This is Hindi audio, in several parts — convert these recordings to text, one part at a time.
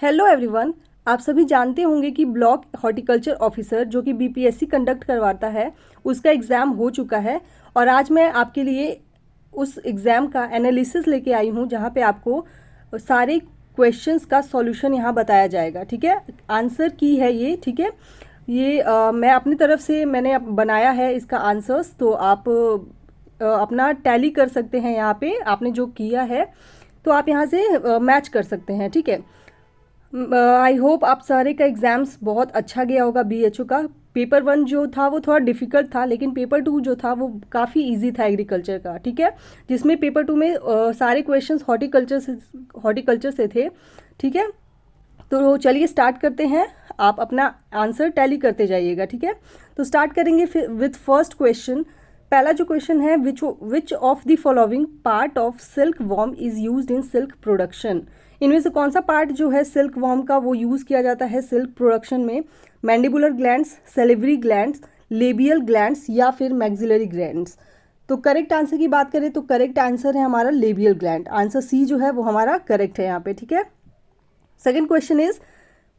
Hello everyone. आप सभी जानते होंगे कि ब्लॉक हॉर्टिकल्चर ऑफिसर जो कि बीपीएससी कंडक्ट करवाता है उसका एग्ज़ाम हो चुका है और आज मैं आपके लिए उस एग्ज़ाम का एनालिसिस लेके आई हूँ जहाँ पे आपको सारे क्वेश्चंस का सॉल्यूशन यहाँ बताया जाएगा। ठीक है, आंसर की है ये। ठीक है, ये मैं अपनी तरफ से मैंने बनाया है इसका आंसर्स, तो आप अपना टैली कर सकते हैं। यहाँ पे आपने जो किया है तो आप यहाँ से मैच कर सकते हैं। ठीक है, आई होप आप सारे का एग्ज़ाम्स बहुत अच्छा गया होगा। बीएचओ का पेपर 1 जो था वो थोड़ा डिफ़िकल्ट था, लेकिन पेपर 2 जो था वो काफ़ी इजी था एग्रीकल्चर का। ठीक है, जिसमें पेपर 2 में सारे क्वेश्चंस हॉर्टिकल्चर से थे। ठीक है, तो चलिए स्टार्ट करते हैं। आप अपना आंसर टैली करते जाइएगा। ठीक है, तो स्टार्ट करेंगे फिर विथ फर्स्ट क्वेश्चन। पहला जो क्वेश्चन है, which of the following part of silk worm is used in silk production. इनमें से कौन सा पार्ट जो है सिल्क वॉर्म का वो यूज़ किया जाता है सिल्क प्रोडक्शन में? Mandibular glands, salivary glands, labial glands या फिर मैक्सिलरी ग्लैंड्स। तो करेक्ट आंसर की बात करें तो करेक्ट आंसर है हमारा लेबियल ग्लैंड। आंसर सी जो है वो हमारा करेक्ट है यहाँ पे। ठीक है, second question is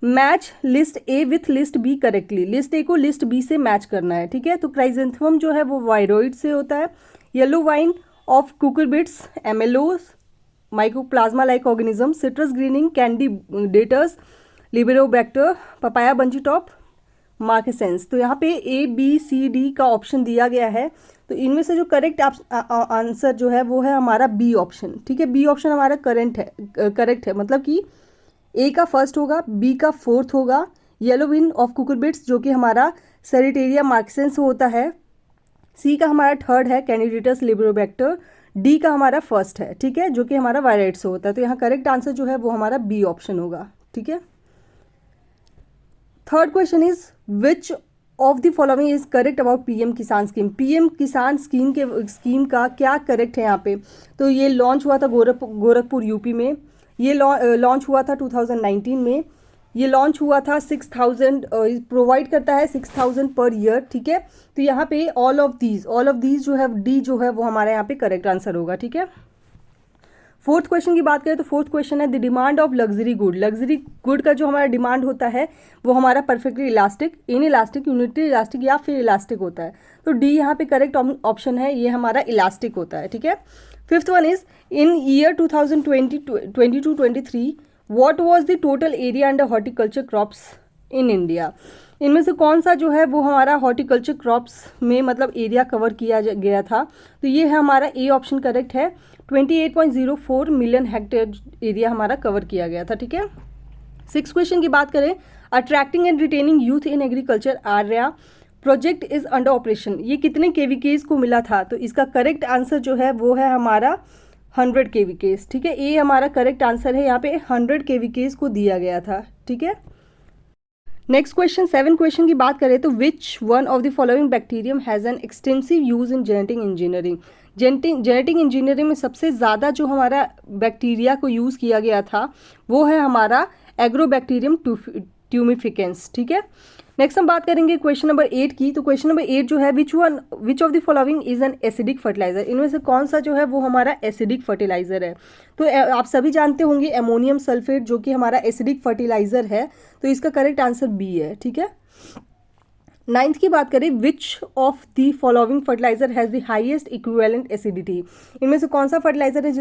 match list A with list B correctly. List A को लिस्ट बी से मैच करना है। ठीक है, तो क्राइजेंथेमम जो है वो वायरोइड से होता है। येलो वाइन ऑफ कुकुरबिट्स, एमेलोस, mycoplasma like organism, citrus greening, candidatus, liberobacter, papaya bunchy top, marcescence. तो यहाँ पे ए बी सी डी का ऑप्शन दिया गया है, तो इनमें से जो करेक्ट आंसर जो है वो है हमारा बी ऑप्शन। ठीक है, बी ऑप्शन हमारा करेक्ट है, मतलब कि ए का फर्स्ट होगा, बी का फोर्थ होगा, येलो विन ऑफ कुकुरबिट्स जो कि हमारा सेरिटेरिया मार्केसेंस होता है, सी का हमारा थर्ड है कैंडिडेटस लिबेरोबैक्टर, डी का हमारा फर्स्ट है। ठीक है, जो कि हमारा वायराइट्स होता है। तो यहाँ करेक्ट आंसर जो है वो हमारा बी ऑप्शन होगा। ठीक है, third question is which of the following is correct about PM किसान स्कीम। पीएम किसान स्कीम का क्या करेक्ट है यहाँ पे? तो ये लॉन्च हुआ था गोरखपुर यूपी में। ये लॉन्च हुआ था 2019 में। ये लॉन्च हुआ था 6000 प्रोवाइड करता है 6000 पर ईयर। ठीक है, तो यहाँ पे ऑल ऑफ दीज जो है डी जो है वो हमारे यहाँ पे करेक्ट आंसर होगा। ठीक है, फोर्थ क्वेश्चन की बात करें तो फोर्थ क्वेश्चन है the demand of luxury good. Luxury good का जो हमारा डिमांड होता है वो हमारा perfectly elastic, in elastic, unitary elastic या फिर इलास्टिक होता है। तो डी यहाँ पे करेक्ट ऑप्शन है, ये हमारा इलास्टिक होता है। ठीक है, fifth one is in year 2022-23 what was the total area under horticulture crops in India. इनमें से कौन सा जो है वो हमारा हॉर्टिकल्चर क्रॉप्स में मतलब एरिया कवर किया गया था? तो ये है हमारा ए ऑप्शन करेक्ट है। 28.04 मिलियन हेक्टेयर एरिया हमारा कवर किया गया था। ठीक है, सिक्स क्वेश्चन की बात करें, attracting and retaining youth in agriculture Arya project is under operation. ये कितने केवीकेज को मिला था? तो इसका करेक्ट आंसर जो है वो है हमारा 100 केवीकेज। ठीक है, ए हमारा करेक्ट आंसर है, यहाँ पे 100 केवीकेज को दिया गया था। ठीक है, नेक्स्ट क्वेश्चन, सेवन क्वेश्चन की बात करें तो विच one of the following bacterium has an extensive use in genetic engineering. Genetic engineering में सबसे ज़्यादा जो हमारा बैक्टीरिया को यूज़ किया गया था वो है हमारा एग्रोबैक्टीरियम ट्यूमिफिकेंस। ठीक है, नेक्स्ट हम बात करेंगे क्वेश्चन नंबर 8 की। तो क्वेश्चन नंबर 8 जो है which of the following is an acidic fertilizer. इनमें से कौन सा जो है वो हमारा एसिडिक फर्टिलाइजर है? तो आप सभी जानते होंगे एमोनियम सल्फेट जो कि हमारा एसिडिक फर्टिलाइजर है, तो इसका करेक्ट आंसर बी है। ठीक है, नाइन्थ की बात करें, which of the following fertilizer has the highest equivalent acidity. इनमें से कौन सा फर्टिलाइजर है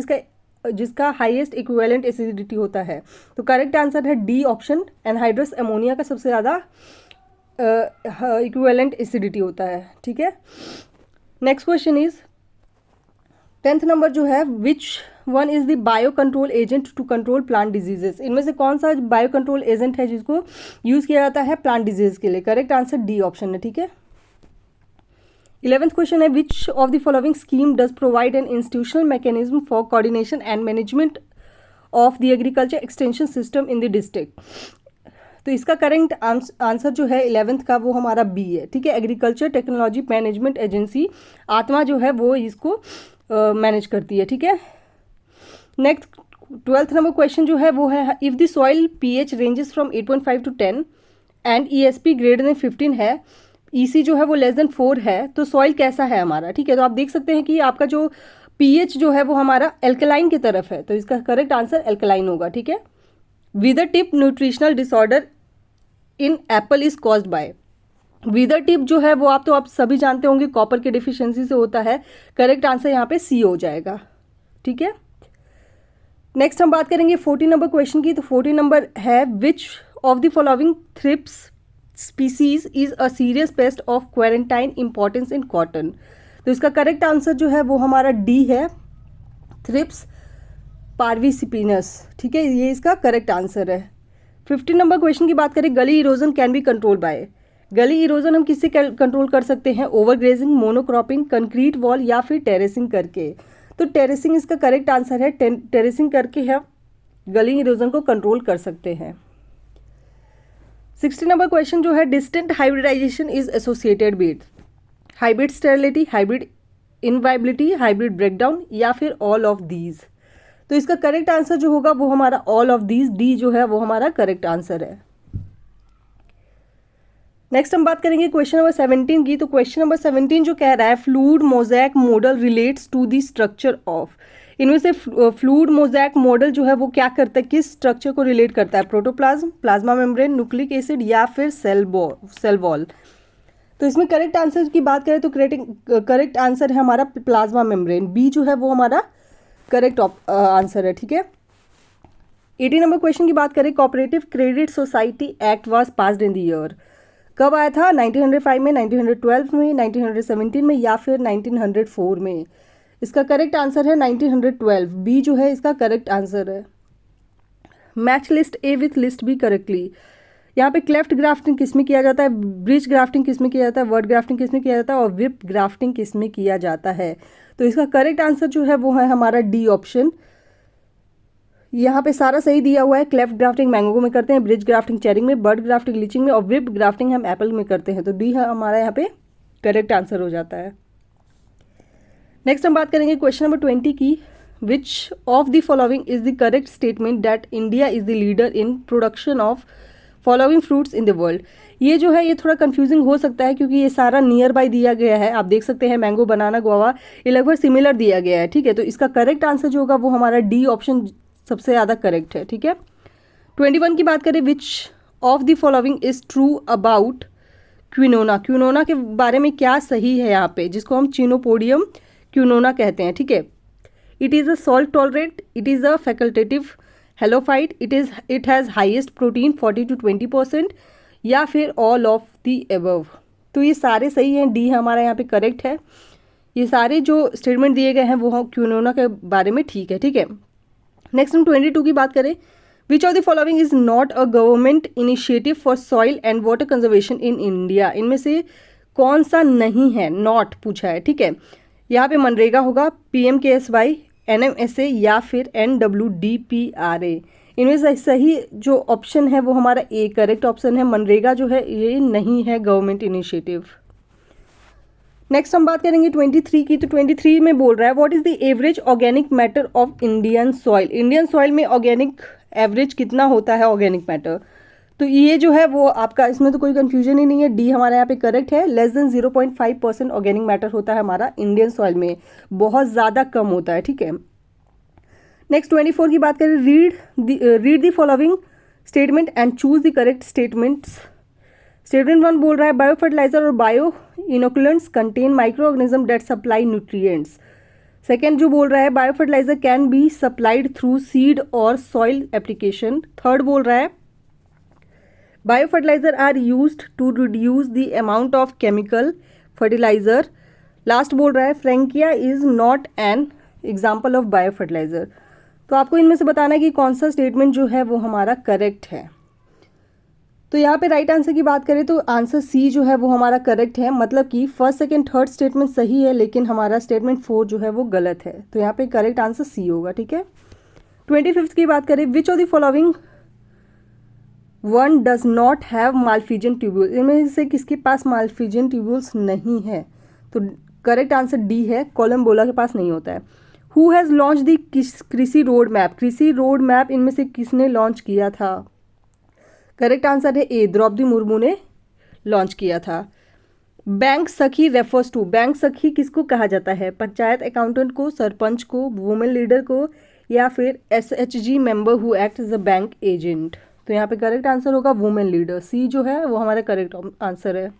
जिसका हाईएस्ट इक्विवेलेंट एसिडिटी होता है? तो करेक्ट आंसर है डी ऑप्शन, एनहाइड्रस अमोनिया का सबसे ज़्यादा इक्विवेलेंट एसिडिटी होता है। ठीक है, next question is 10th number जो है which one is the bio control agent to control plant diseases. इनमें से कौन सा बायो कंट्रोल एजेंट है जिसको यूज किया जाता है प्लांट डिजीज के लिए? करेक्ट आंसर डी ऑप्शन है। ठीक है, 11th क्वेश्चन है which of the following scheme does provide an institutional mechanism for coordination and management of the agriculture extension system in the district. तो इसका करेक्ट आंसर जो है 11th का वो हमारा बी है। ठीक है, एग्रीकल्चर टेक्नोलॉजी मैनेजमेंट एजेंसी आत्मा जो है वो इसको मैनेज करती है। ठीक है, नेक्स्ट 12th नंबर क्वेश्चन जो है वो है if the soil pH ranges from 8.5 to 10 and ESP greater than 15 है, ईसी जो है वो लेस देन 4 है, तो सॉइल कैसा है हमारा? ठीक है, तो आप देख सकते हैं कि आपका जो पीएच जो है वो हमारा एल्कलाइन की तरफ है, तो इसका करेक्ट आंसर एल्कलाइन होगा। ठीक है, wither tip nutritional disorder in apple is caused by. Wither tip जो है वो आप सभी जानते होंगे कॉपर की डिफिशियंसी से होता है। करेक्ट आंसर यहाँ पे सी हो जाएगा, ठीक है। नेक्स्ट हम बात करेंगे 14 नंबर क्वेश्चन की। तो 14 नंबर है which of the following thrips species is a serious paste of quarantine importance in cotton. तो इसका करेक्ट आंसर जो है वो हमारा डी है, थ्रिप्स पार्विसिपिनस, ठीक है, ये इसका करेक्ट आंसर है। 15 नंबर क्वेश्चन की बात करें, गली erosion can be control by. गली इरोजन हम किससे कंट्रोल कर सकते हैं? ओवरग्रेजिंग, मोनोक्रॉपिंग, कंक्रीट वॉल या फिर टेरेसिंग करके। तो टेरेसिंग इसका करेक्ट आंसर है। टेरेसिंग करके हम गली इरोजन को कंट्रोल कर सकते हैं। 16 नंबर क्वेश्चन जो है, distant hybridization is associated with hybrid sterility, hybrid inviability, hybrid breakdown या फिर ऑल ऑफ दीज। तो इसका करेक्ट आंसर जो होगा वो हमारा ऑल ऑफ दीज, डी जो है वो हमारा करेक्ट आंसर है। नेक्स्ट हम बात करेंगे क्वेश्चन नंबर 17 की। तो क्वेश्चन नंबर 17 जो कह रहा है, fluid mosaic model relates to the structure of. इनमें से फ्लूइड मोज़ेक मॉडल जो है वो क्या करता है, किस स्ट्रक्चर को रिलेट करता है? Protoplasm, plasma membrane, nucleic acid या फिर सेल वॉल। तो इसमें करेक्ट आंसर की बात करें तो करेक्ट आंसर है हमारा प्लाज्मा मेम्ब्रेन, बी जो है वो हमारा करेक्ट आंसर है, ठीक है। 18 नंबर क्वेश्चन की बात करें, cooperative credit society act was passed in the year. कब आया था? 1905 में, 1912 में, 1917 में या फिर 1904 में। इसका करेक्ट आंसर है 1912, बी जो है इसका करेक्ट आंसर है। Match list A with list B correctly. यहाँ पे क्लेफ्ट ग्राफ्टिंग किस में किया जाता है, ब्रिज ग्राफ्टिंग किस में किया जाता है, वर्ड ग्राफ्टिंग किस में किया जाता है और विप ग्राफ्टिंग किस में किया जाता है। तो इसका करेक्ट आंसर जो है वो है हमारा डी ऑप्शन। यहाँ पे सारा सही दिया हुआ है। क्लेफ्ट ग्राफ्टिंग मैंगो में करते हैं, ब्रिज ग्राफ्टिंग चेरी में, बर्ड ग्राफ्टिंग लीचिंग में और विप ग्राफ्टिंग हम एप्पल में करते हैं। तो डी है हमारा यहाँ पे करेक्ट आंसर हो जाता है। नेक्स्ट हम बात करेंगे क्वेश्चन नंबर 20 की। विच of the following is the correct statement that India is the leader in production of following fruits in the world. ये जो है ये थोड़ा कंफ्यूजिंग हो सकता है क्योंकि ये सारा नियर बाय दिया गया है। आप देख सकते हैं मैंगो, बनाना, गुआवा, ये लगभग सिमिलर दिया गया है, ठीक है। तो इसका करेक्ट आंसर जो होगा वो हमारा डी ऑप्शन सबसे ज़्यादा करेक्ट है, ठीक है। 21 की बात करें, which of the following is true about quinoa. Quinoa के बारे में क्या सही है यहाँ पे, जिसको हम चिनोपोडियम क्विनोना कहते हैं, ठीक है। It is a salt tolerate, it is a facultative halophyte, it has highest protein 40 to 20% या फिर ऑल ऑफ द एबव। तो ये सारे सही हैं, डी हमारा यहाँ पे करेक्ट है। ये सारे जो स्टेटमेंट दिए गए हैं वो क्विनोना के बारे में ठीक है, ठीक है। नेक्स्ट हम 22 की बात करें, which of the following is not a government initiative for soil and water conservation in India. इनमें से कौन सा नहीं है, नॉट पूछा है, ठीक है। यहाँ पे मनरेगा होगा, PMKSY, NMSA या फिर NWDPRA। इनमें से सही जो ऑप्शन है वो हमारा ए करेक्ट ऑप्शन है। मनरेगा जो है ये नहीं है गवर्नमेंट इनिशिएटिव। नेक्स्ट हम बात करेंगे 23 की। तो 23 में बोल रहा है, what is the average organic matter of Indian soil. Indian soil में ऑर्गेनिक एवरेज कितना होता है ऑर्गेनिक मैटर। तो ये जो है वो आपका, इसमें तो कोई कंफ्यूजन ही नहीं है, डी हमारा यहाँ पे करेक्ट है। लेस देन 0.5% ऑर्गेनिक मैटर होता है हमारा इंडियन सॉइल में, बहुत ज़्यादा कम होता है, ठीक है। नेक्स्ट 24 की बात करें, read the following statement and choose the correct statements. Statement 1 बोल रहा है, बायो फर्टिलाइजर और bio inoculants contain micro organism that supply nutrients. Second जो बोल रहा है, bio fertiliser can be supplied through seed और सॉइल एप्लीकेशन। थर्ड बोल रहा है, bio fertiliser are used to reduce the amount of chemical fertiliser. Last बोल रहा है, Frankia is not an example of bio fertiliser. तो आपको इनमें से बताना है कि कौन सा स्टेटमेंट जो है वो हमारा करेक्ट है। तो यहाँ पे राइट आंसर की बात करें तो आंसर सी जो है वो हमारा करेक्ट है। मतलब कि फर्स्ट, सेकंड, थर्ड स्टेटमेंट सही है लेकिन हमारा स्टेटमेंट 4 जो है वो गलत है। तो यहाँ पे करेक्ट आंसर सी होगा, ठीक है। 25 की बात करें, which of the following one does not have Malpighian tubule. इनमें से किसके पास मालफिजियन ट्यूब्यूल्स नहीं है। तो करेक्ट आंसर डी है, कोलम्बोला के पास नहीं होता है। Who has launch the Krishi road map. Krishi road map इनमें से किसने लॉन्च किया था। करेक्ट आंसर है ए, द्रौपदी मुर्मू ने लॉन्च किया था। बैंक सखी रेफर्स टू, बैंक सखी किसको कहा जाता है। पंचायत अकाउंटेंट को, सरपंच को, वुमेन लीडर को या फिर SHG member who act as a bank agent. तो यहाँ पे करेक्ट आंसर होगा वुमेन लीडर, सी जो है वो हमारा करेक्ट आंसर है।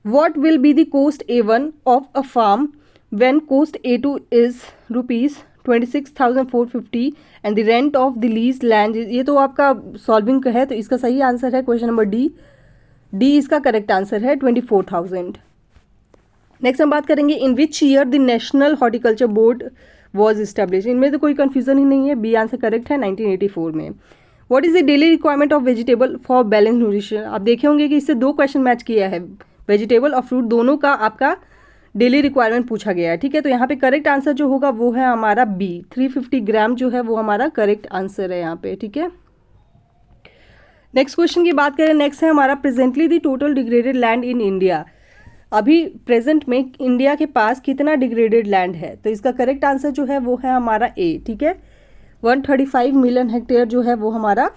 What will be the cost A1 of a farm when cost A2 is ₹26,450 and the rent of the leased land is, ये तो आपका सॉल्विंग का है, तो इसका सही आंसर है क्वेश्चन नंबर डी इसका करेक्ट आंसर है 24,000। नेक्स्ट हम बात करेंगे in which year the national horticulture board was establish. इनमें तो कोई कन्फ्यूजन ही नहीं है, बी आंसर करेक्ट है 1984 में। What is the daily requirement of vegetable for balance nutrition. आप देखे होंगे कि इससे दो क्वेश्चन मैच किया है, वेजिटेबल और फ्रूट दोनों का आपका डेली रिक्वायरमेंट पूछा गया है, ठीक है। तो यहाँ पे करेक्ट आंसर जो होगा वो है हमारा बी, 350 ग्राम जो है वो हमारा करेक्ट आंसर है यहाँ पे, ठीक है। नेक्स्ट क्वेश्चन की बात करें, नेक्स्ट है हमारा presently the total degraded land in India. अभी प्रेजेंट में इंडिया के पास कितना डिग्रेडेड लैंड है, तो इसका करेक्ट आंसर जो है वो है हमारा ए, ठीक है। 135 मिलियन हेक्टेयर जो है वो हमारा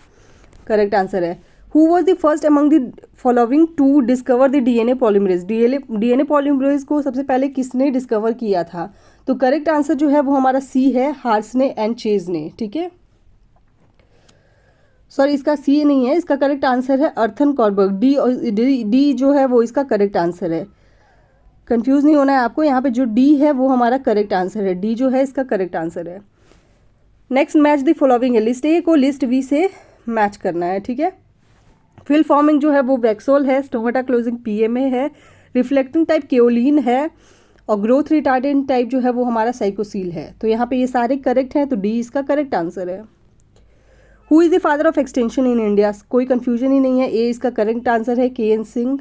करेक्ट आंसर है। Who was the first among the following to discover the DNA polymerase. DNA polymerase को सबसे पहले किसने डिस्कवर किया था, तो करेक्ट आंसर जो है वो हमारा सी है, हार्सने एंड चेज ने, ठीक है। सॉरी, इसका सी नहीं है, इसका करेक्ट आंसर है अर्थन कॉर्बर्ग। डी जो है वो इसका करेक्ट आंसर है, कंफ्यूज नहीं होना है आपको। यहाँ पे जो डी है वो हमारा करेक्ट आंसर है, डी जो है इसका करेक्ट आंसर है। नेक्स्ट मैच द फॉलोइंग है, लिस्ट ए को लिस्ट बी से मैच करना है, ठीक है। फिल फॉर्मिंग जो है वो वैक्सोल है, स्टोमेटा क्लोजिंग PMA है, रिफ्लेक्टिंग टाइप केओलिन है और ग्रोथ रिटार्डेंट टाइप जो है वो हमारा साइकोसील है। तो यहाँ पे ये सारे करेक्ट हैं, तो डी इसका करेक्ट आंसर है। Who is the father of extension in India, कोई कंफ्यूजन ही नहीं है, ए इसका करेक्ट आंसर है, KN Singh.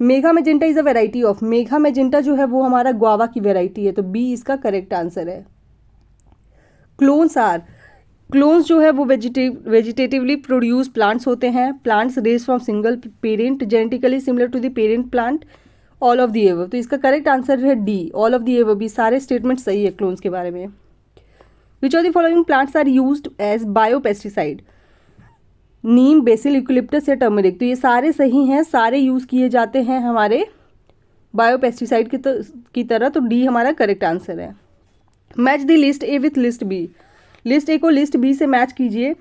Megha magenta is a variety of, Megha magenta जो है वो हमारा ग्वावा की वेराइटी है, तो बी इसका करेक्ट आंसर है। क्लोन्स जो है वो वेजिटेटिवली प्रोड्यूस प्लांट्स होते हैं, plants raise from single parent genetically similar to the parent plant, all of the above. तो इसका करेक्ट आंसर है D, all of the above. भी सारे स्टेटमेंट सही है क्लोन्स के बारे में। Which of the following plants are used as biopesticide, neem, basil, eucalyptus या टर्मरिक। तो ये सारे सही हैं, सारे यूज़ किए जाते हैं हमारे बायोपेस्टिसाइड की तरह, तो डी हमारा करेक्ट आंसर है। Match the list A with list B, list A को लिस्ट बी से मैच कीजिए।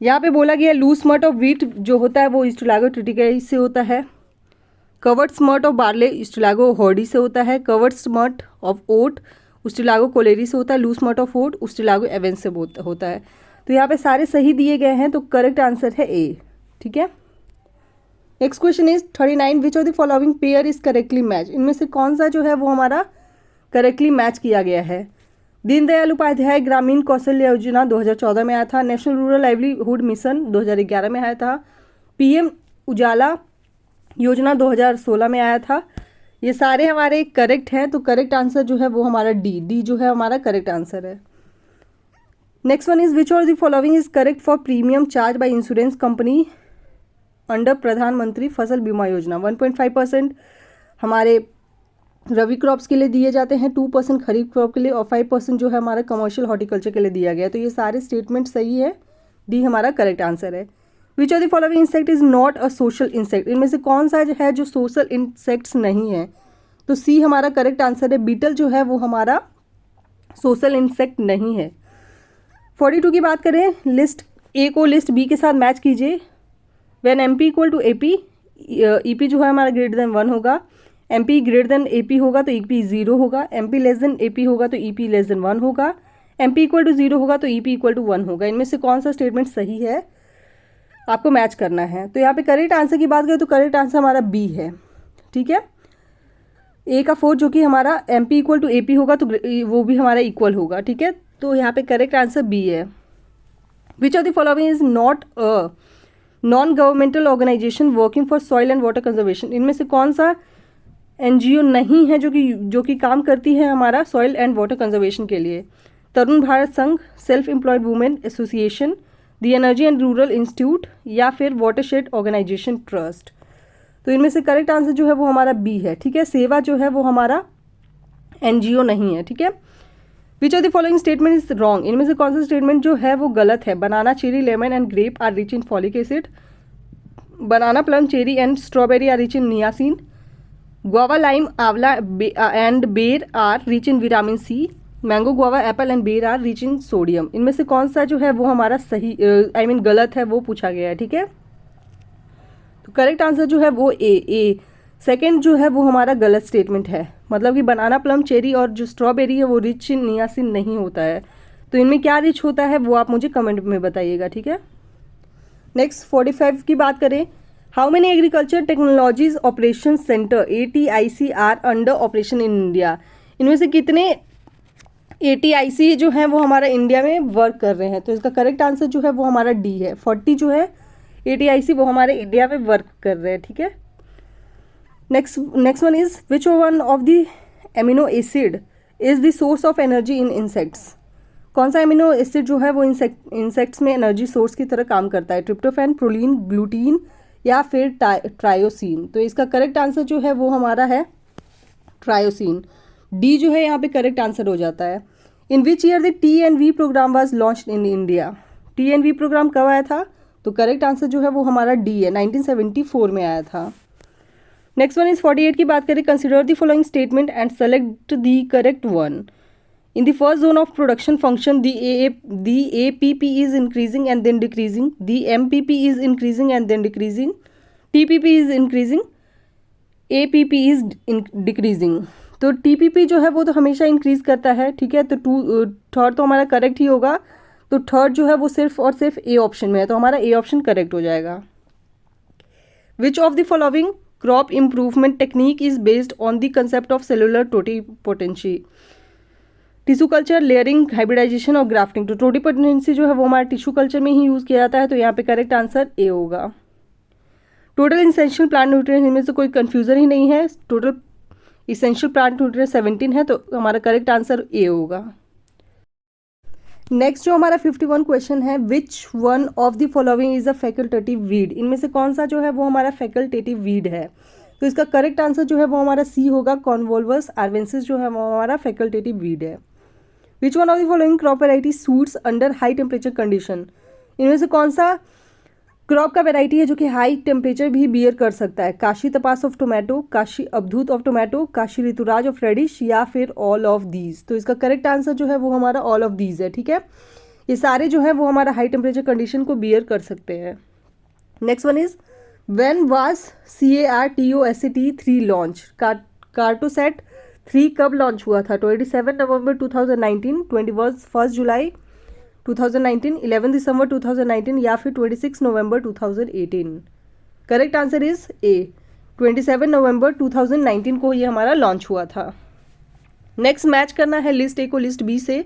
यहाँ पे बोला गया लूज स्मर्ट ऑफ व्हीट जो होता है वो स्टुलागो ट्रिटिकाई से होता है, covered smut of barley Ustilago hordei से होता है, covered smut of oat Ustilago kolleri से होता है, लूज स्मर्ट ऑफ ओट स्टुलागो एवेंस से होता है। तो यहाँ पे सारे सही दिए गए हैं, तो करेक्ट आंसर है ए, ठीक है। Next question is 39, which of the following pair is correctly match. इनमें से कौन सा जो है वो हमारा करेक्टली मैच किया गया है। दीनदयाल उपाध्याय ग्रामीण कौशल्य योजना 2014 में आया था, नेशनल रूरल लाइवलीहुड मिशन 2011 में आया था, PM उजाला योजना 2016 में आया था। ये सारे हमारे करेक्ट हैं, तो करेक्ट आंसर जो है वो हमारा डी जो है हमारा करेक्ट आंसर है। Next one is which of the following is correct for premium charge by insurance company under प्रधानमंत्री फसल बीमा योजना। 1.5% हमारे रबी क्रॉप्स के लिए दिए जाते हैं, 2% खरीफ क्रॉप के लिए और 5% जो है हमारा कमर्शियल हॉर्टिकल्चर के लिए दिया गया है। तो ये सारे स्टेटमेंट सही है, डी हमारा करेक्ट आंसर है। Which of the following insect is not a social insect, इनमें से कौन सा जो है जो सोशल इंसेक्ट्स नहीं है, तो सी हमारा करेक्ट आंसर है। बीटल जो है वो हमारा सोशल इंसेक्ट नहीं है। 42 की बात करें, लिस्ट ए को लिस्ट बी के साथ मैच कीजिए। When MP equal to AP, EP जो है हमारा ग्रेटर देन 1 होगा, MP ग्रेटर देन AP होगा तो EP 0 होगा, MP लेस देन AP होगा तो EP लेस देन 1 होगा, MP इक्वल टू 0 होगा तो EP इक्वल टू 1 होगा। इनमें से कौन सा स्टेटमेंट सही है आपको मैच करना है। तो यहाँ पे करेक्ट आंसर की बात करें तो करेक्ट आंसर हमारा बी है, ठीक है। A का 4 जो कि हमारा MP इक्वल टू AP होगा तो वो भी हमारा इक्वल होगा, ठीक है। तो यहाँ पे करेक्ट आंसर बी है। Which of the following is not a non governmental organisation working for soil and water conservation, इनमें से कौन सा NGO नहीं है जो कि काम करती है हमारा सॉइल एंड वाटर कंजर्वेशन के लिए। तरुण भारत संघ, self employed women association, the energy and rural institute या फिर वाटरशेड ऑर्गेनाइजेशन ट्रस्ट। तो इनमें से करेक्ट आंसर जो है वो हमारा बी है, ठीक है। सेवा जो है वो हमारा NGO नहीं है, ठीक है। Which of the following statement is wrong, इनमें से कौन सा स्टेटमेंट जो है वो गलत है। Banana, cherry, lemon and grape are rich in folic acid, banana, plum, cherry and strawberry are rich in niacin, guava, lime, amla and ber are rich in vitamin C, mango, guava, apple and ber are rich in sodium. इनमें से कौन सा जो है वो हमारा सही गलत है वो पूछा गया है, ठीक है। तो करेक्ट आंसर जो है वो ए सेकंड जो है वो हमारा गलत स्टेटमेंट है। मतलब कि बनाना, प्लम, चेरी और जो स्ट्रॉबेरी है वो रिच इन नियासिन नहीं होता है। तो इनमें क्या रिच होता है वो आप मुझे कमेंट में बताइएगा, ठीक है। नेक्स्ट 45 की बात करें, how many agriculture technologies operation centre ATIC are under operation in India. इनमें से कितने ATIC जो है वो हमारा इंडिया में वर्क कर रहे हैं। तो इसका करेक्ट आंसर जो है वो हमारा डी है। 40 जो है ATIC वो हमारे इंडिया में वर्क कर रहे हैं, ठीक है। Next one is which one of the amino acid is the source of energy in insects. कौन सा एमिनो एसिड जो है वो इंसेक्ट्स में एनर्जी सोर्स की तरह काम करता है। ट्रिप्टोफैन, प्रोलीन, ग्लूटीन या फिर ट्रायोसिन। तो इसका करेक्ट आंसर जो है वो हमारा है ट्रायोसिन। डी जो है यहाँ पे करेक्ट आंसर हो जाता है। In which year the TNV programme was launched in India. TNV programme कब आया था। तो करेक्ट आंसर जो है वो हमारा डी है, 1974 में आया था। नेक्स्ट वन इज 48 की बात करें, consider the following statement and select the correct one. In the first zone of production function, the APP is increasing and then decreasing. The MPP is increasing and then decreasing. TPP is increasing. APP is decreasing. तो TPP जो है वो तो हमेशा इंक्रीज करता है, ठीक है। तो थर्ड तो हमारा करेक्ट ही होगा। तो थर्ड जो है वो सिर्फ और सिर्फ ए ऑप्शन में है, तो हमारा ए ऑप्शन करेक्ट हो जाएगा। Which of the following crop improvement technique is based on the concept of cellular totipotency. Tissue culture, layering, hybridisation और ग्राफ्टिंग। तो टोटिपोटेंसी जो है वो हमारे टिश्यू कल्चर में ही यूज़ किया जाता है, तो यहाँ पे करेक्ट आंसर ए होगा। टोटल इसेंशियल प्लांट न्यूट्रिएंट्स, इनमें से कोई कंफ्यूजन ही नहीं है। टोटल इसेंशियल प्लांट न्यूट्रिएंट्स 17 है, तो हमारा करेक्ट आंसर ए होगा। नेक्स्ट जो हमारा 51 क्वेश्चन है, which one of the following is a facultative weed. इनमें से कौन सा जो है वो हमारा फैकल्टेटिव वीड है। तो इसका करेक्ट आंसर जो है वो हमारा सी होगा। कॉन्वोल्वस आर्वेंसिस जो है वो हमारा फैकल्टेटिव वीड है। Which one of the following crop variety suits under high temperature condition. इनमें से कौन सा क्रॉप का वेराइटी है जो कि हाई टेम्परेचर भी बियर कर सकता है। Kashi Tapas of tomato, Kashi Avadhoot of tomato, Kashi Rituraj of radish या फिर ऑल ऑफ दीज। तो इसका करेक्ट आंसर जो है वो हमारा ऑल ऑफ दीज है, ठीक है। ये सारे जो है वो हमारा हाई टेम्परेचर कंडीशन को बियर कर सकते हैं। Next one is when was CARTOSAT3 launch. Cartosat 3 कब लॉन्च हुआ था। 27 नवंबर 2019, 21 जुलाई 2019, 11 दिसंबर 2019 या फिर 26 नवंबर 2018। करेक्ट आंसर इज ए, 27 नवंबर 2019 को ये हमारा लॉन्च हुआ था। नेक्स्ट मैच करना है लिस्ट ए को लिस्ट बी से।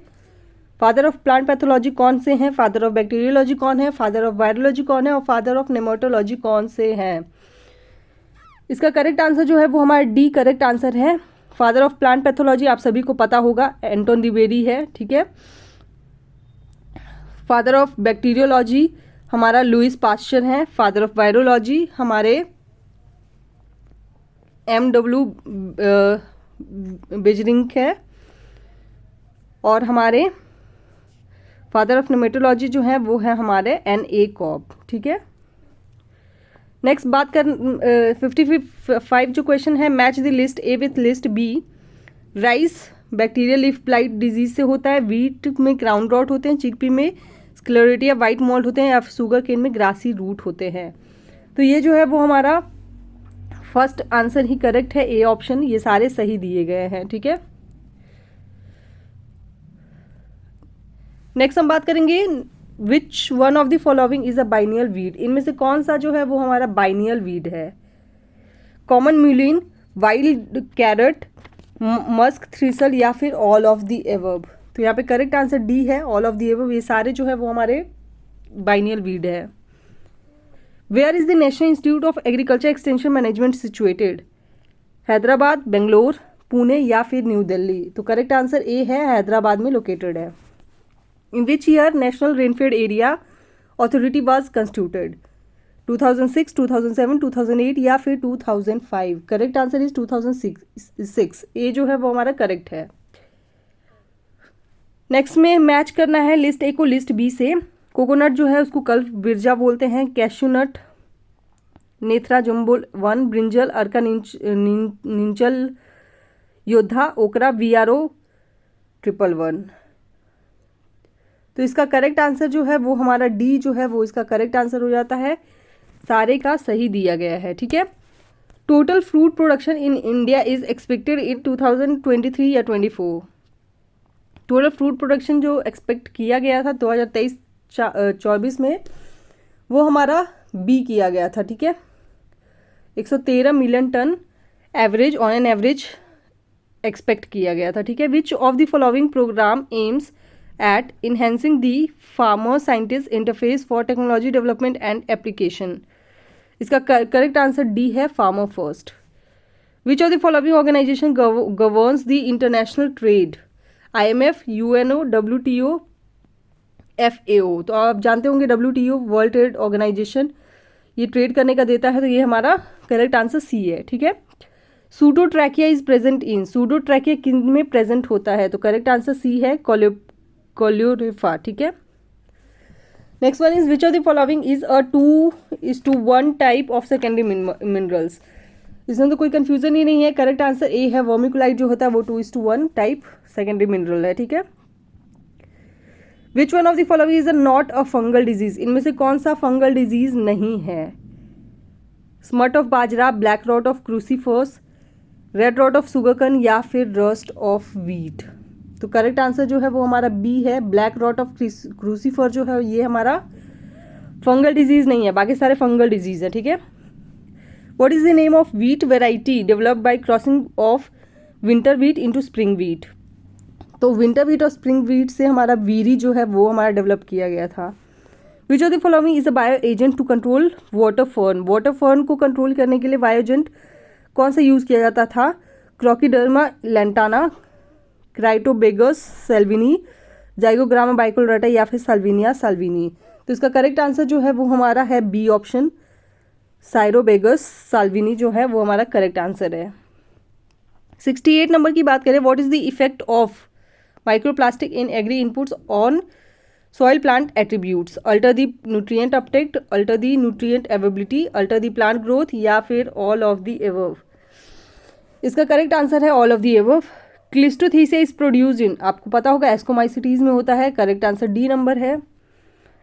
फादर ऑफ प्लांट पैथोलॉजी कौन से हैं, फादर ऑफ बैक्टीरियोलॉजी कौन है, फादर ऑफ वायरोलॉजी कौन है और फादर ऑफ नेमाटोलॉजी कौन से हैं। इसका करेक्ट आंसर जो है वो हमारा डी करेक्ट आंसर है। फादर ऑफ प्लांट पैथोलॉजी आप सभी को पता होगा, एंटोन डिवेरी है, ठीक है। फादर ऑफ बैक्टीरियोलॉजी हमारा लुइस पास्चर हैं। फादर ऑफ वायरोलॉजी हमारे MW बेजरिंग है। और हमारे फादर ऑफ नेमेटोलॉजी जो है वो है हमारे NA कॉब, ठीक है। नेक्स्ट बात कर 55 जो क्वेश्चन है, match the list A with list B. Rice bacterial leaf blight disease से होता है, वीट में क्राउन रॉट होते हैं, चिकपी में स्क्लेरोटिया वाइट मोल्ड होते हैं या शुगर केन में ग्रासी रूट होते हैं। तो ये जो है वो हमारा फर्स्ट आंसर ही करेक्ट है, ए ऑप्शन। ये सारे सही दिए गए हैं, ठीक है। नेक्स्ट हम बात करेंगे which one of the following is a biennial weed. इनमें से कौन सा जो है वो हमारा बाइनियल वीड है। Common mullein, wild carrot, musk thistle या फिर ऑल ऑफ द एबव। तो यहाँ पे करेक्ट आंसर डी है, ऑल ऑफ द एबव। ये सारे जो है वो हमारे बाइनियल वीड है। Where is the national institute of agriculture extension management situated. Hyderabad, Bangalore, Pune या फिर न्यू दिल्ली। तो करेक्ट आंसर ए है, हैदराबाद में लोकेटेड है। In which year national rainfed area authority was constituted. 2006, 2007, 2008 या फिर 2005। Correct answer is 2006। ए जो है वो हमारा करेक्ट है। नेक्स्ट में मैच करना है लिस्ट ए को लिस्ट बी से। कोकोनट जो है उसको कल्फ बिरजा बोलते हैं, कैश्यूनट, नेथरा जम्बो 1, ब्रिंजल, अर्का निंचल, योद्धा, ओकरा, VRO, 1111। तो इसका करेक्ट आंसर जो है वो हमारा डी जो है वो इसका करेक्ट आंसर हो जाता है, सारे का सही दिया गया है। ठीक है, total fruit production in India is expected in 2023 या 24। टोटल फ्रूट प्रोडक्शन जो एक्सपेक्ट किया गया था 2023-24 में वो हमारा बी किया गया था। ठीक है, 113 million ton average on an average expect किया गया था। ठीक है, which of the following programme aims at enhancing the farmer scientist interface for technology development and application. इसका करेक्ट आंसर डी है, farmer first. Which of the following organisation governs the international trade, IMF, UNO, WTO, FAO। तो आप जानते होंगे WTO वर्ल्ड ट्रेड ऑर्गेनाइजेशन ये ट्रेड करने का देता है, तो ये हमारा करेक्ट आंसर सी है। ठीक है, सूडोट्रैकिया इज प्रेजेंट इन, सूडोट्रैकिया किन में प्रेजेंट होता है, तो करेक्ट आंसर सी है, कोलियोरिफा। ठीक है, next one is which of the following is a 2:1 type of secondary minerals. इसमें तो कोई कंफ्यूजन ही नहीं है, करेक्ट आंसर ए है, वर्मिकुलाइट जो होता है वो 2:1 टाइप सेकेंडरी मिनरल है। ठीक है, which one of the following is not a fungal disease, इनमें से कौन सा फंगल डिजीज नहीं है, smut of bajra, black rot of crucifers, red rot of sugarcane या फिर रस्ट ऑफ व्हीट। तो करेक्ट आंसर जो है वो हमारा बी है, ब्लैक रॉट ऑफ क्रूसीफर जो है ये हमारा फंगल डिजीज नहीं है, बाकी सारे फंगल डिजीज है। ठीक है, what is the name of wheat variety developed by crossing of winter wheat into spring wheat. तो विंटर व्हीट और स्प्रिंग व्हीट से हमारा वीरी जो है वो हमारा डेवलप किया गया था। Which of the following is a bio agent to control water fern, water fern को कंट्रोल करने के लिए बायो एजेंट कौन सा यूज़ किया जाता था, क्रोकिडर्मा लेंटाना, क्राइटोबेगस सेल्विनी, जाइगोग्रामा बाइकोलरेटा या फिर साल्विनिया साल्विनी। तो इसका करेक्ट आंसर जो है वो हमारा है बी ऑप्शन, साइरोबेगस साल्विनी जो है वो हमारा करेक्ट आंसर है। 68 नंबर की बात करें, what is the effect of microplastic in agree inputs on soil plant attributes, alter the nutrient uptake, alter the nutrient availability, alter the plant growth या फिर all of the above। इसका करेक्ट आंसर है all of the above। Cleistothecia is produced in, आपको पता होगा एस्कोमाइसिटीज में होता है, करेक्ट आंसर डी नंबर है।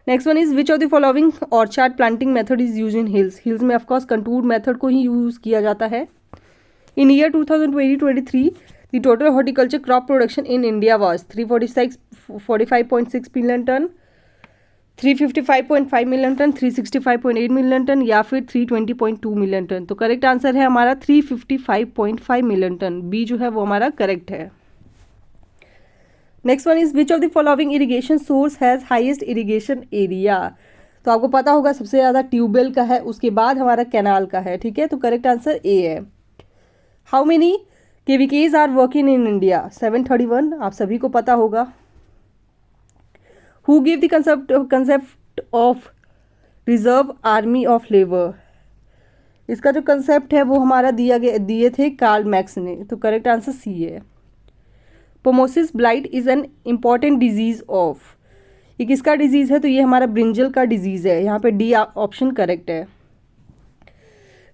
Next one is which of the following orchard planting method is use in hills, hills में ऑफकोर्स कंटूर मेथड को ही यूज किया जाता है। इन year 2020-23 the total horticulture crop production in India was 345.6 million ton, 355.5 million ton, 365.8 million ton या फिर 320.2 million ton। तो करेक्ट आंसर है हमारा 355.5 million ton, बी जो है वो हमारा करेक्ट है। Next one is which of the following irrigation source has highest irrigation area. तो आपको पता होगा सबसे ज़्यादा ट्यूबवेल का है, उसके बाद हमारा कैनाल का है। ठीक है, तो करेक्ट आंसर ए है। How many KVKs are working in India, 731, आप सभी को पता होगा। Who give the concept of reserve army of labour, इसका जो कंसेप्ट है वो हमारा दिए थे कार्ल मैक्स ने, तो करेक्ट आंसर सी है। Phomopsis blight is an important disease of, ये किसका डिजीज है, तो ये हमारा ब्रिंजल का डिजीज है, यहाँ पे डी ऑप्शन करेक्ट है।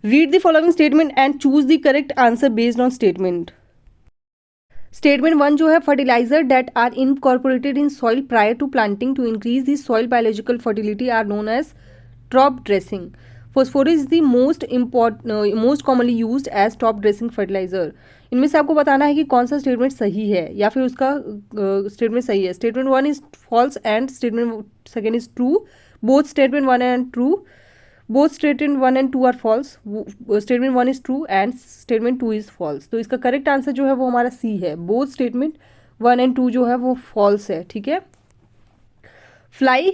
Read the following statement and choose the correct answer based on statement. Statement 1 जो है, fertilizer that are incorporated in soil prior to planting to increase the soil biological fertility are known as top dressing. Phosphorus is the most commonly used as top dressing fertilizer. इनमें से आपको बताना है कि कौन सा स्टेटमेंट सही है या फिर उसका स्टेटमेंट सही है। Statement 1 is false and statement second is true, both statement 1 and true, both statement 1 and 2 are false, statement 1 is true and statement 2 is false। तो इसका करेक्ट आंसर जो है वो हमारा सी है, both statement 1 and 2 जो है वो false है। ठीक है, फ्लाई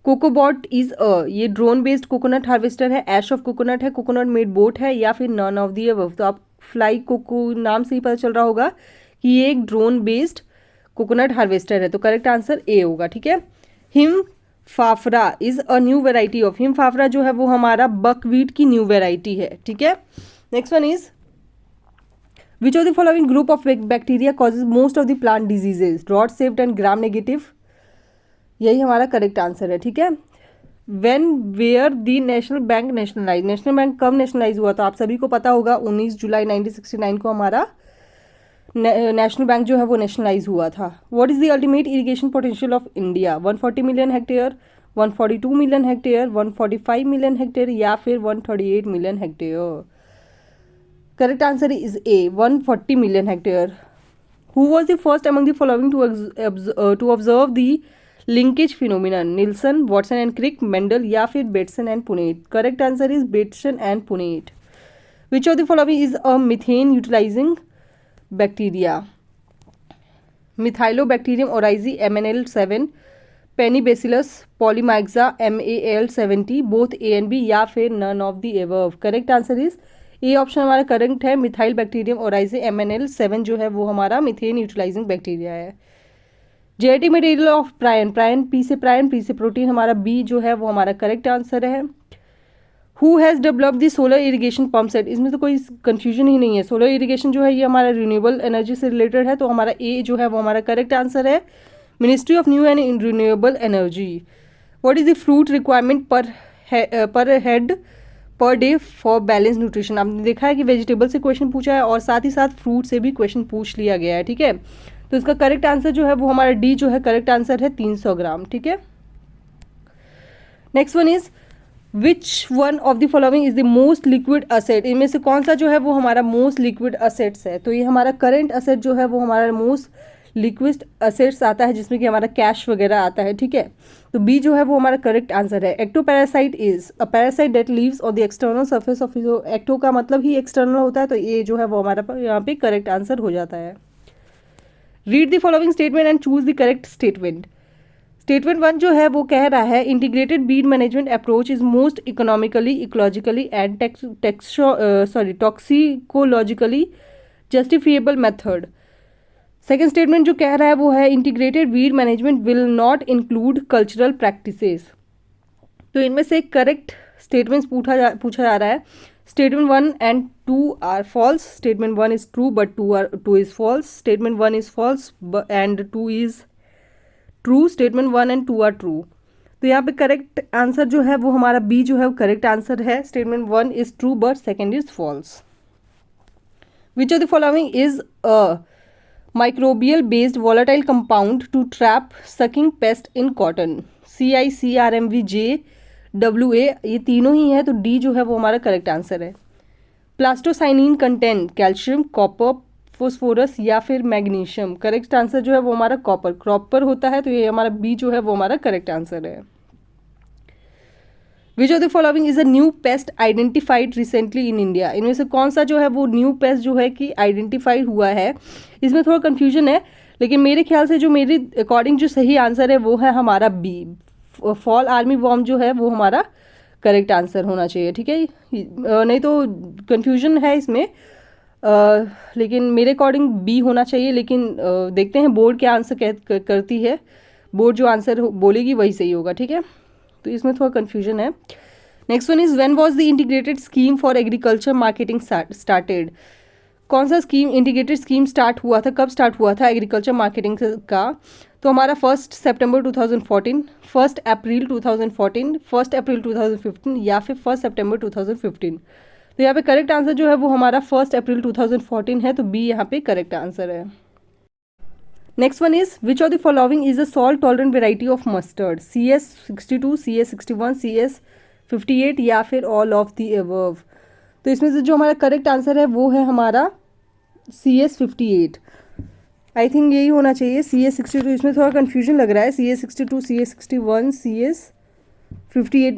कोकोबॉट इज ये ड्रोन बेस्ड कोकोनट हार्वेस्टर है, ऐश ऑफ कोकोनट है, कोकोनट मेड बोट है या फिर नन ऑफ दी अबव। तो आप फ्लाई कोको नाम से ही पता चल रहा होगा कि ये एक ड्रोन बेस्ड कोकोनट हार्वेस्टर है, तो करेक्ट आंसर ए होगा। ठीक है, Him Phaphra is a new variety of, Him Phaphra जो है वो हमारा बकवीट की न्यू वेराइटी है। ठीक है, next one is which of the following group of bacteria causes most of the plant diseases, rod shaped and gram negative, यही हमारा करेक्ट आंसर है। ठीक है, when were the national bank nationalise, national bank कब नेशनलाइज हुआ, तो आप सभी को पता होगा 19 जुलाई 1969 को हमारा नेशनल बैंक जो है वो नेशनलाइज हुआ था। What is the ultimate irrigation potential of India? 140 million hectare, 142 million hectare, 145 million hectare या फिर 138 million hectare? Correct answer is a, 140 million hectare. Who was the first among the following to observe the linkage phenomenon? Nilsson, Watson and Crick, Mendel या फिर Bateson and Punnett? Correct answer is Bateson and Punnett. Which of the following is a methane utilizing bacteria? Methylobacterium oryzae MNL7, Penibacillus polymyxa MAL70, both A and B या फिर none of the above? Correct answer is A option हमारा करेक्ट है। मिथाइल बैक्टीरियम ओराइजे MNL7 जो है वो हमारा मिथेन यूटिलाइजिंग बैक्टीरिया है। जेनेटिक मटेरियल ऑफ प्रायन, प्रायन पी से प्रोटीन, हमारा बी जो है वो हमारा करेक्ट आंसर है। Who has developed the solar irrigation pump set? इसमें तो कोई कंफ्यूजन ही नहीं है। सोलर इरिगेशन जो है ये हमारा रिन्यूएबल एनर्जी से रिलेटेड है, तो हमारा ए जो है वो हमारा करेक्ट आंसर है। Ministry of new and renewable energy. What is the fruit requirement per head per day for balance nutrition? आपने देखा है कि वेजिटेबल से क्वेश्चन पूछा है और साथ ही साथ फ्रूट से भी क्वेश्चन पूछ लिया गया है, ठीक है। तो इसका करेक्ट आंसर जो है वो हमारा डी जो है करेक्ट आंसर है 300 ग्राम, ठीक है। Next one is which one of the following is the most liquid asset? इनमें से कौन सा जो है वो हमारा मोस्ट लिक्विड असेट्स है? तो ये हमारा करेंट असेट जो है वो हमारा मोस्ट लिक्विड असेट्स आता है, जिसमें कि हमारा कैश वगैरह आता है, ठीक है। तो बी जो है वो हमारा करेक्ट आंसर है। Ectoparasite is a parasite that lives on the external surface of, ecto का मतलब ही एक्सटर्नल होता है, तो ये जो है वो हमारा यहाँ पे करेक्ट आंसर हो जाता है। Read the following statement and choose the correct statement. Statement 1 जो है वो कह रहा है integrated weed management approach is most economically, ecologically and toxicologically justifiable method. Second statement जो कह रहा है वो है integrated weed management will not include cultural practices. तो इनमें से करेक्ट स्टेटमेंट्स पूछा जा रहा है। Statement 1 and 2 are false, statement 1 is true but 2 is false, statement 1 is false and 2 is true, statement 1 and 2 are true. तो यहाँ पे करेक्ट आंसर जो है वो हमारा बी जो है वो करेक्ट आंसर है। Statement 1 is true but second is false. Which of the following is a microbial based volatile compound to trap sucking pest in cotton? CICRMVJ WA, ये तीनों ही है, तो डी जो है वो हमारा करेक्ट आंसर है। Plastocyanin content calcium, copper, phosphorus या फिर मैग्नीशियम? करेक्ट आंसर जो है वो हमारा कॉपर होता है, तो ये हमारा बी जो है वो हमारा करेक्ट आंसर है। Which of the following is a new paste identified recently in India? इनमें से कौन सा जो है वो न्यू पेस्ट जो है कि आइडेंटिफाइड हुआ है? इसमें थोड़ा कंफ्यूजन है, लेकिन मेरे ख्याल से जो मेरे अकॉर्डिंग जो सही आंसर है वो है हमारा बी, फॉल आर्मी वॉर्म जो है वो हमारा करेक्ट आंसर होना चाहिए, ठीक है। नहीं तो कंफ्यूजन है इसमें, लेकिन मेरे अकॉर्डिंग बी होना चाहिए, लेकिन देखते हैं बोर्ड क्या आंसर करती है। बोर्ड जो आंसर बोलेगी वही सही होगा, ठीक है। तो इसमें थोड़ा कंफ्यूजन है। Next one is when was the integrated scheme for agriculture marketing started? कौन सा स्कीम, इंटीग्रेटेड स्कीम स्टार्ट हुआ था, कब स्टार्ट हुआ था एग्रीकल्चर मार्केटिंग का? तो हमारा 1 सितंबर 2014, 1 अप्रैल 2014, 1 अप्रैल 2015 या फिर 1 सितंबर 2015? तो यहाँ पे करेक्ट आंसर जो है वो हमारा 1 अप्रैल 2014 है, तो बी यहाँ पे करेक्ट आंसर है। Next one is which of the following is a salt tolerant variety of mustard? CS62, CS61, CS58 या फिर ऑल ऑफ द अबव? तो इसमें से जो हमारा करेक्ट आंसर है वो है हमारा CS58। आई थिंक यही होना चाहिए, CS62। इसमें थोड़ा कन्फ्यूजन लग रहा है, CS62, CS61, CS58,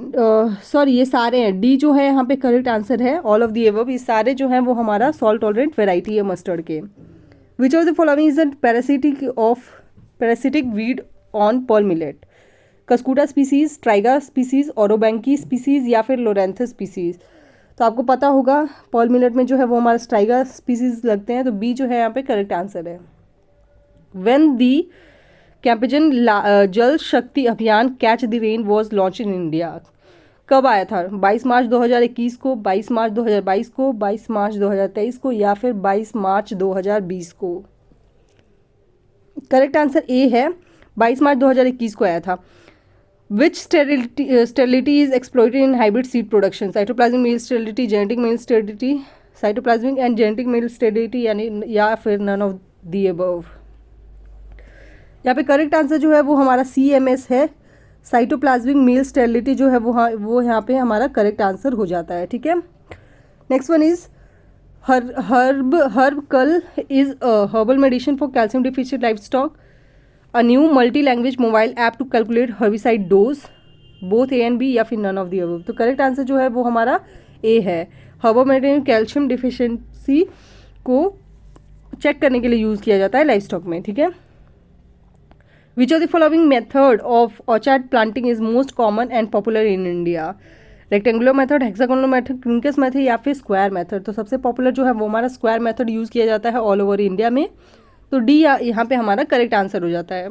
सॉरी ये सारे हैं। डी जो है यहाँ पे करेक्ट आंसर है, ऑल ऑफ द अबव। ये सारे जो हैं वो हमारा सॉल्ट टॉलरेंट वेराइटी है मस्टर्ड के। Which of the following is a parasitic weed on pearl millet? Cuscuta species, Striga species, Orobanche species या फिर लोरेंथस स्पीसीज? तो आपको पता होगा पर्ल मिलेट में जो है वो हमारा स्ट्राइगा स्पीसीज लगते हैं, तो बी जो है यहाँ पे करेक्ट आंसर है। व्हेन दी कैंपेजन जल शक्ति अभियान catch the rain was launch in India? कब आया था? 22 मार्च 2021 को, 22 मार्च 2022 को, 22 मार्च 2023 को या फिर 22 मार्च 2020 को? करेक्ट आंसर ए है, 22 मार्च 2021 को आया था। Which sterility is exploited in hybrid seed production? Cytoplasmic male sterility, genetic male sterility, cytoplasmic and genetic male sterility यानी या फिर नन ऑफ दी अबव। यहाँ पे करेक्ट आंसर जो है वो हमारा CMS है, साइटोप्लाज्मिक मेल स्टेरिलिटी जो है वो यहाँ पे हमारा करेक्ट आंसर हो जाता है। ठीक है, next one is Herbcal is a herbal medicine for calcium deficient livestock, a new multi language mobile app to calculate herbicide dose, both A and B या फिर नन ऑफ दी अबव। तो करेक्ट आंसर जो है वो हमारा A है। हर्बल मेडिसिन कैल्शियम डिफिशिएंसी को चेक करने के लिए यूज़ किया जाता है लाइवस्टॉक में। ठीक है, which of the following method of orchard planting is most common and popular in India, rectangular method, hexagonal method, quincunx method या फिर स्क्वायर मेथड। तो सबसे पॉपुलर जो है वो हमारा स्क्वायर मेथड यूज़ किया जाता है ऑल ओवर इंडिया में। तो D यहाँ पे हमारा करेक्ट आंसर हो जाता है।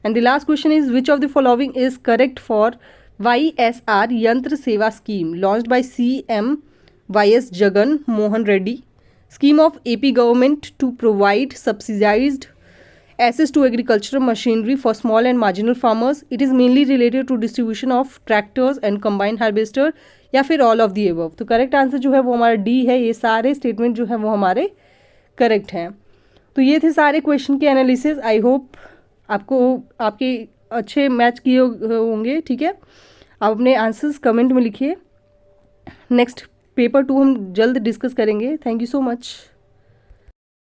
And the last question is which of the following is correct for YSR यंत्र सेवा scheme launched by CM YS Jagan Mohan Reddy, scheme of AP government to provide subsidized access to agricultural machinery for small and marginal farmers. It is mainly related to distribution of tractors and combine harvester या फिर all of the above। तो करेक्ट आंसर जो है वो हमारा D है। ये सारे स्टेटमेंट जो है वो हमारे करेक्ट हैं। तो ये थे सारे क्वेश्चन के एनालिसिस। आई होप आपको आपके अच्छे मैच किए होंगे। ठीक है, आप अपने आंसर्स कमेंट में लिखिए। नेक्स्ट पेपर 2 हम जल्द डिस्कस करेंगे। Thank you so much.